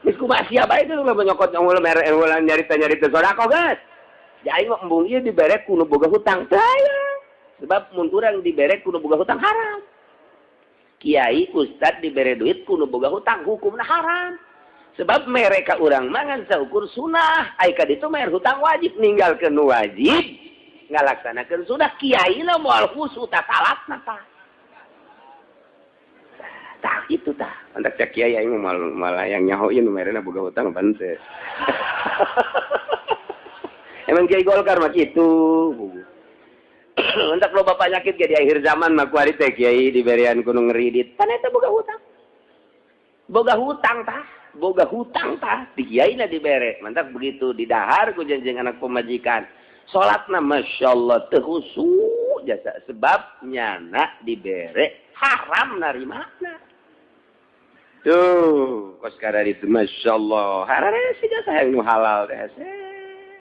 Geus kumaha sia bae teh menyokot ulah mere ulah nyarita-nyarita sodako geus. Jadi mah embung ieu dibere kudu boga hutang teh aya. Sebab mun urang dibere kudu boga hutang haram. Kiai ustad dibere duit kudu boga hutang hukumna haram. Sebab mereka urang mangan saukur sunah, ai ka ditu mere hutang wajib ninggalkeun wajib, ngalaksanakeun sunah kiaina moal khusus ta salatna tah. Tah kitu tah. Antak cak kiai aing malah yang nyahoin merena boga hutang pan teh. Emang kiai Golkar mah kitu. Untuk lo bapak nyakit di akhir zaman mah kuari teh kiai diberian kudu ngeridit. Pan eta boga hutang. Boga hutang tah. Boga hutang tah di kiaina dibere. Mantap begitu didahar ku janjing anak pemajikan. Salatna masyaallah teu khusyuk jasa sebab nyana dibere haram narimana. Tuh, kos kada itu masyaallah. Harare sih jasa yang nu halal teh.